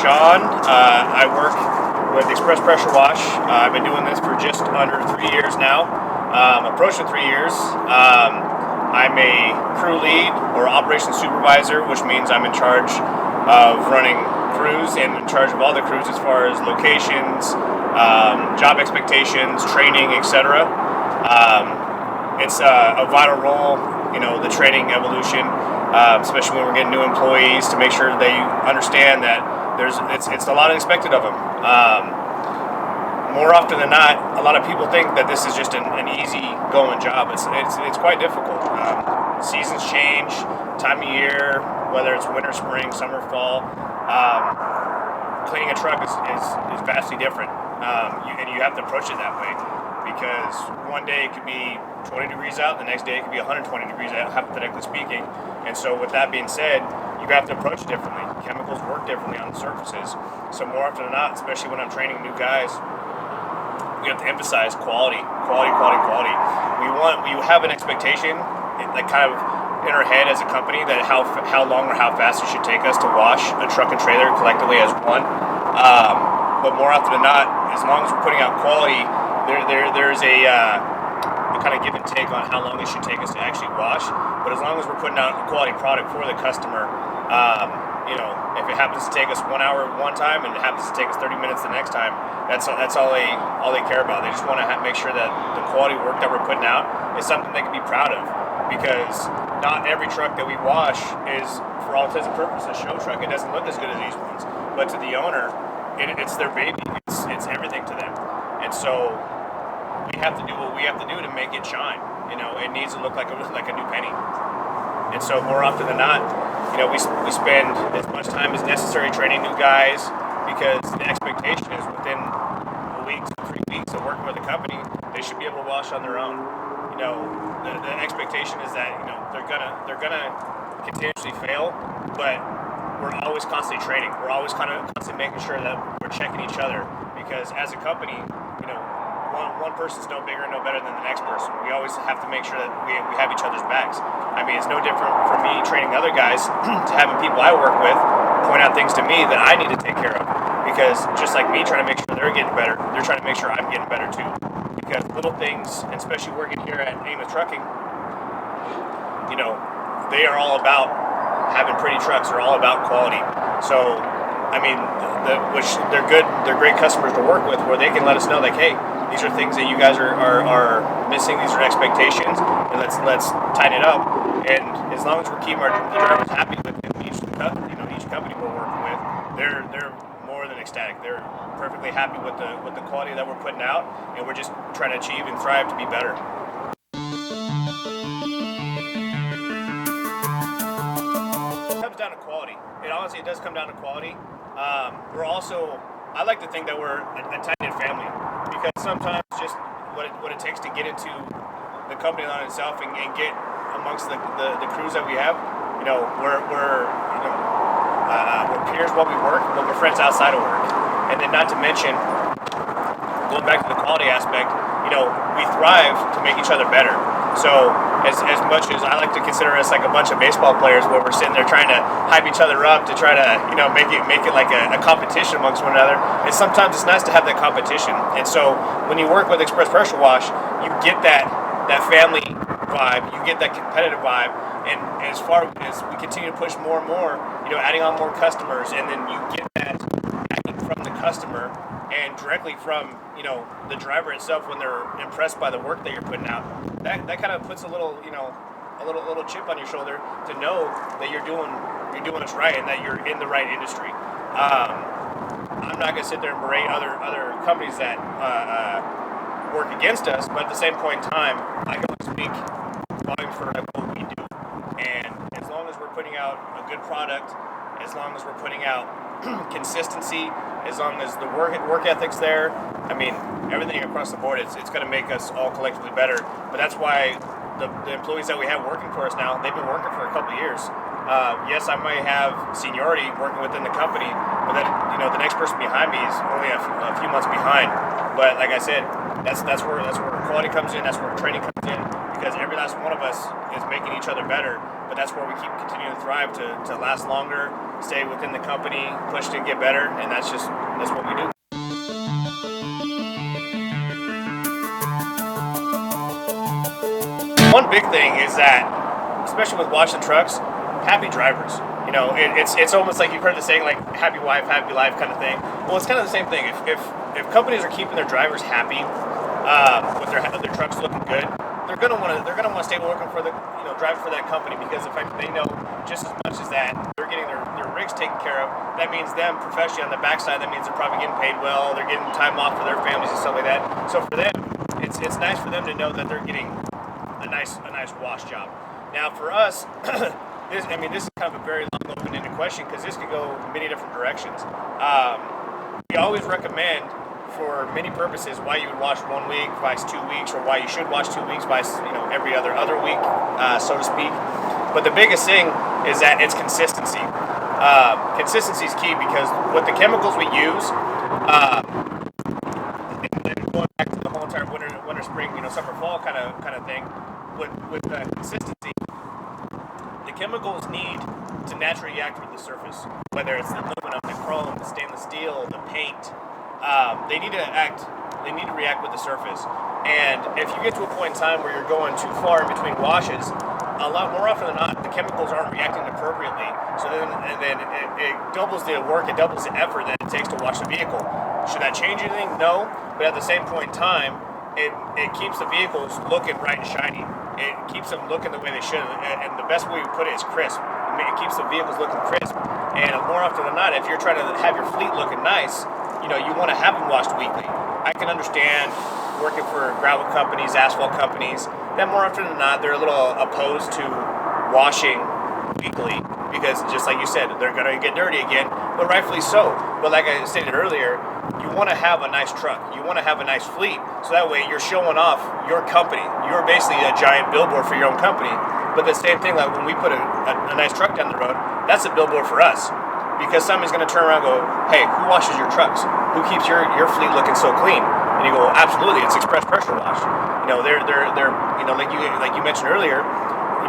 Sean. I work with Express Pressure Wash. I've been doing this for just under 3 years now, approaching 3 years. I'm a crew lead or operations supervisor, which means I'm in charge of running crews and in charge of all the crews as far as locations, job expectations, training, etc. It's a vital role, the training evolution, especially when we're getting new employees, to make sure they understand that it's a lot expected of them. More often than not, a lot of people think that this is just an easy going job. It's quite difficult. Seasons change, time of year, whether it's winter, spring, summer, fall. Cleaning a truck is vastly different, and you have to approach it that way, because one day it could be 20 degrees out, the next day it could be 120 degrees out, hypothetically speaking. And so with that being said, you have to approach it differently. Chemicals work differently on the surfaces. So more often than not, especially when I'm training new guys, we have to emphasize quality. We have an expectation, like kind of in our head as a company, that how long or how fast it should take us to wash a truck and trailer collectively as one. But more often than not, as long as we're putting out quality, there's a kind of give and take on how long it should take us to actually wash. But as long as we're putting out a quality product for the customer, if it happens to take us 1 hour one time and it happens to take us 30 minutes the next time, that's all they care about. They just want to make sure that the quality work that we're putting out is something they can be proud of, because not every truck that we wash is, for all intents and purposes, a show truck. It doesn't look as good as these ones, but to the owner, it's their baby. It's everything to them, and so we have to do what we have to do to make it shine. It needs to look like a new penny. And so more often than not, we spend as much time as necessary training new guys, because the expectation is within a week to 3 weeks of working with a company, they should be able to wash on their own. The expectation is that they're gonna continuously fail, but we're always constantly training. We're always constantly making sure that we're checking each other, because as a company, one person's no bigger, no better than the next person. We always have to make sure that we have each other's backs. I mean, it's no different for me training other guys to having people I work with point out things to me that I need to take care of. Because just like me trying to make sure they're getting better, they're trying to make sure I'm getting better too. Because little things, and especially working here at Amos Trucking, they are all about having pretty trucks. They're all about quality. So, I mean, which they're great customers to work with, where they can let us know, like, hey, these are things that you guys are missing. These are expectations, and let's tighten it up. And as long as we're keeping the drivers happy with each company we're working with, they're more than ecstatic. They're perfectly happy with the quality that we're putting out, and we're just trying to achieve and thrive to be better. It comes down to quality. It does come down to quality. I like to think that we're a tight-knit family, because sometimes just what it takes to get into the company on itself and get amongst the crews that we have, we're peers while we work, but we're friends outside of work. And then not to mention, going back to the quality aspect, we thrive to make each other better. So as much as I like to consider us like a bunch of baseball players, where we're sitting there trying to hype each other up to try to make it like a competition amongst one another, and sometimes it's nice to have that competition. And so when you work with Express Pressure Wash, you get that family vibe, you get that competitive vibe, and as far as we continue to push more and more, adding on more customers, and then you get that backing from the customer and directly from the driver itself when they're impressed by the work that you're putting out. That kind of puts a little chip on your shoulder to know that you're doing this right and that you're in the right industry. I'm not gonna sit there and berate other companies that work against us, but at the same point in time, I can only speak volumes for what we do. And as long as we're putting out a good product, as long as we're putting out consistency, as long as the work ethic's there, I mean, everything across the board, it's going to make us all collectively better. But that's why the employees that we have working for us now, they've been working for a couple of years. Yes, I might have seniority working within the company, but then the next person behind me is only a few months behind. But like I said, that's where quality comes in. That's where training comes in, because because every last one of us is making each other better. But that's where we keep continuing to thrive, to last longer, stay within the company, push to get better, and that's what we do. One big thing is that, especially with washing trucks, happy drivers. It's almost like you've heard the saying, like happy wife, happy life kind of thing. Well, it's kind of the same thing. If companies are keeping their drivers happy, with their trucks looking good, they're gonna want to stay working for driving for that company, because the fact that they know just as much as that they're getting their rigs taken care of, that means them professionally on the backside. That means they're probably getting paid well. They're getting time off for their families and stuff like that. So for them, it's nice for them to know that they're getting a nice wash job. Now for us, this is kind of a very long open-ended question, because this could go many different directions. We always recommend, for many purposes, why you would wash 1 week, vice 2 weeks, or why you should wash 2 weeks, vice every other week, so to speak. But the biggest thing is that it's consistency. Consistency is key, because with the chemicals we use, and going back to the whole entire winter, spring, summer, fall kind of thing, with consistency, the chemicals need to naturally react with the surface, whether it's the aluminum, the chrome, the stainless steel, the paint. They need to react with the surface. And if you get to a point in time where you're going too far in between washes, a lot more often than not, the chemicals aren't reacting appropriately. So then it doubles the work, it doubles the effort that it takes to wash the vehicle. Should that change anything? No. But at the same point in time, it keeps the vehicles looking bright and shiny. It keeps them looking the way they should. And the best way we put it is crisp. It keeps the vehicles looking crisp. And more often than not, if you're trying to have your fleet looking nice, you want to have them washed weekly. I can understand working for gravel companies, asphalt companies, that more often than not, they're a little opposed to washing weekly, because just like you said, they're going to get dirty again, but rightfully so. But like I stated earlier, you want to have a nice truck. You want to have a nice fleet, so that way you're showing off your company. You're basically a giant billboard for your own company. But the same thing, like when we put a nice truck down the road, that's a billboard for us. Because somebody's going to turn around and go, hey, who washes your trucks? Who keeps your fleet looking so clean? And you go, absolutely, it's express pressure wash. They're like you mentioned earlier,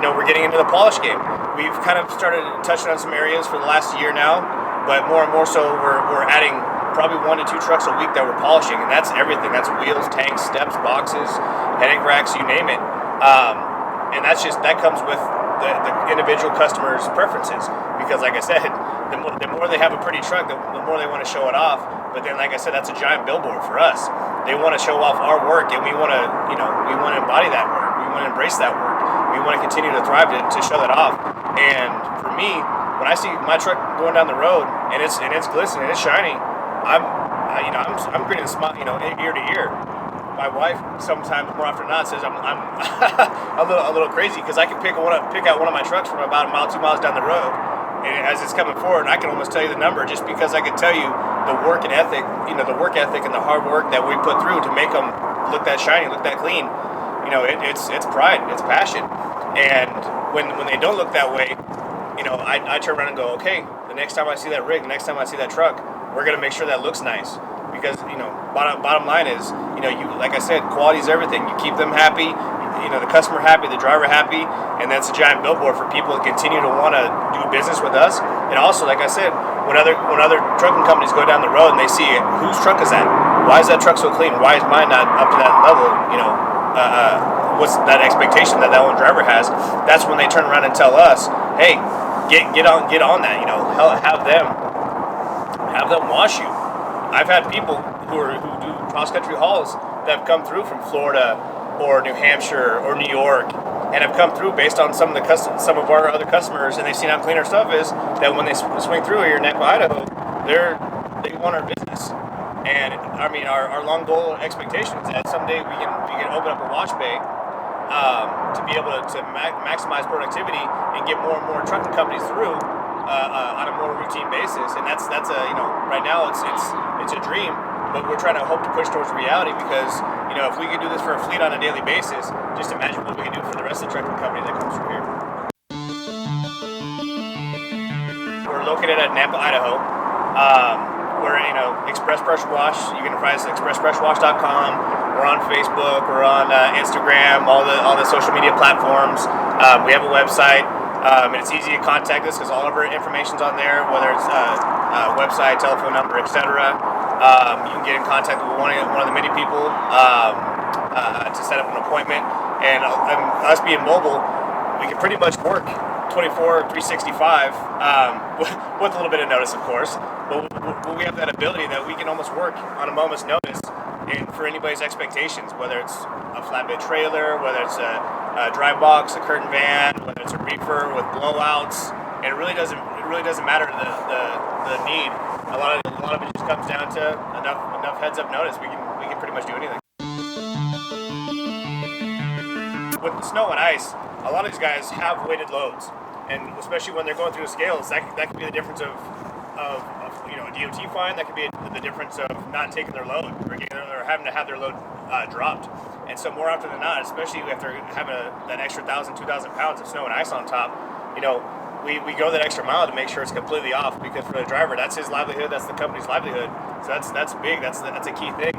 we're getting into the polish game. We've kind of started touching on some areas for the last year now, but more and more so we're adding probably 1 to 2 trucks a week that we're polishing, and that's everything. That's wheels, tanks, steps, boxes, headache racks, you name it. And that comes with the individual customer's preferences, because like I said, the more they have a pretty truck, the more they want to show it off. But then, like I said, that's a giant billboard for us. They want to show off our work, and we want to embody that work. We want to embrace that work. We want to continue to thrive to show that off. And for me, when I see my truck going down the road and it's glistening, it's shiny, I'm grinning a smile, ear to ear. My wife sometimes, more often than not, says I'm a little crazy, because I can pick out one of my trucks from about 1 mile, 2 miles down the road, and as it's coming forward, I can almost tell you the number, just because I can tell you the work ethic and the hard work that we put through to make them look that shiny, look that clean. It's pride, it's passion, and when they don't look that way, I turn around and go, okay, the next time I see that rig, the next time I see that truck, we're gonna make sure that looks nice. Because bottom line is, you, like I said, quality is everything. You keep them happy, the customer happy, the driver happy, and that's a giant billboard for people to continue to want to do business with us. And also, like I said, when other trucking companies go down the road and they see it, whose truck is that? Why is that truck so clean? Why is mine not up to that level? What's that expectation that one driver has? That's when they turn around and tell us, hey, get on that. Have them wash you. I've had people who do cross-country hauls that have come through from Florida or New Hampshire or New York, and have come through based on some of our other customers, and they've seen how clean our stuff is, that when they swing through here in Naco, Idaho, they want our business. And our long goal and expectation is that someday we can open up a wash bay to be able to maximize productivity and get more and more trucking companies through on a more routine basis. And that's right now it's a dream, but we're trying to hope to push towards reality, because if we could do this for a fleet on a daily basis, just imagine what we can do for the rest of the trucking company that comes through here. We're located at Nampa, Idaho. We're Express Pressure Wash. You can find us at expresspressurewash.com. We're on Facebook. We're on Instagram. All the social media platforms. We have a website. And it's easy to contact us because all of our information's on there, whether it's website, telephone number, etc. You can get in contact with one of the many people to set up an appointment. And us being mobile, we can pretty much work 365 with a little bit of notice, of course. But we have that ability that we can almost work on a moment's notice and for anybody's expectations, whether it's a flatbed trailer, whether it's a dry box, a curtain van, whether it's a reefer with blowouts. And it really doesn't matter the need. A lot of it just comes down to enough heads up notice. We can pretty much do anything. With the snow and ice, a lot of these guys have weighted loads, and especially when they're going through the scales, that could be the difference of a DOT fine. That could be the difference of not taking their load or having to have their load dropped. And so more often than not, especially after having that extra 1,000, 2,000 pounds of snow and ice on top, we go that extra mile to make sure it's completely off, because for the driver, that's his livelihood, that's the company's livelihood. So that's big. That's a key thing.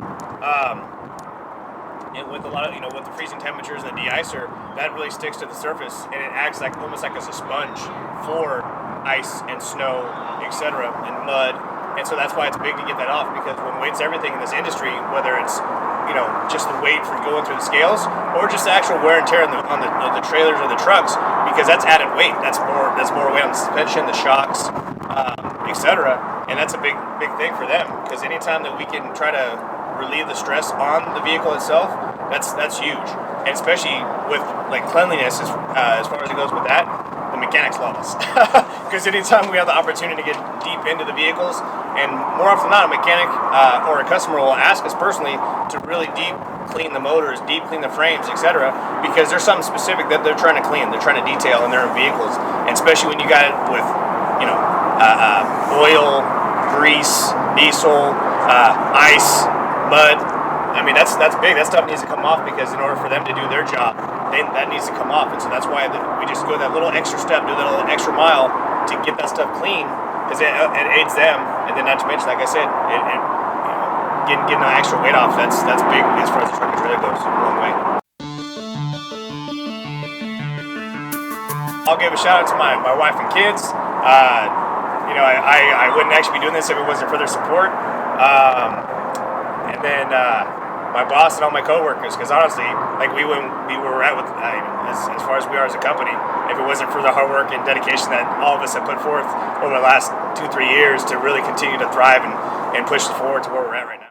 And with a lot of with the freezing temperatures and the de-icer, that really sticks to the surface, and it acts almost like as a sponge for ice and snow, etc., and mud. And so that's why it's big to get that off, because when weight's everything in this industry, whether it's just the weight for going through the scales, or just the actual wear and tear on the trailers or the trucks, because that's added weight. That's more weight on the suspension, the shocks, etc. And that's a big thing for them, because anytime that we can try to relieve the stress on the vehicle itself, that's huge. And especially with cleanliness, as far as it goes with that, the mechanics love us. Because anytime we have the opportunity to get deep into the vehicles, and more often than not, a mechanic or a customer will ask us personally to really deep clean the motors, deep clean the frames, etc., because there's something specific that they're trying to clean, they're trying to detail in their vehicles. And especially when you got it with oil, grease, diesel, ice, mud. I mean, that's big. That stuff needs to come off, because in order for them to do their job, that needs to come off. And so that's why we just go that little extra step, do that little extra mile to get that stuff clean, because it aids them. And then, not to mention, like I said, getting the extra weight off. That's big as far as the truck and trailer goes. A long way. I'll give a shout out to my wife and kids. I wouldn't actually be doing this if it wasn't for their support. And then my boss and all my coworkers, because honestly, we wouldn't be where we're at with as far as we are as a company if it wasn't for the hard work and dedication that all of us have put forth over the last 2-3 years to really continue to thrive and push forward to where we're at right now.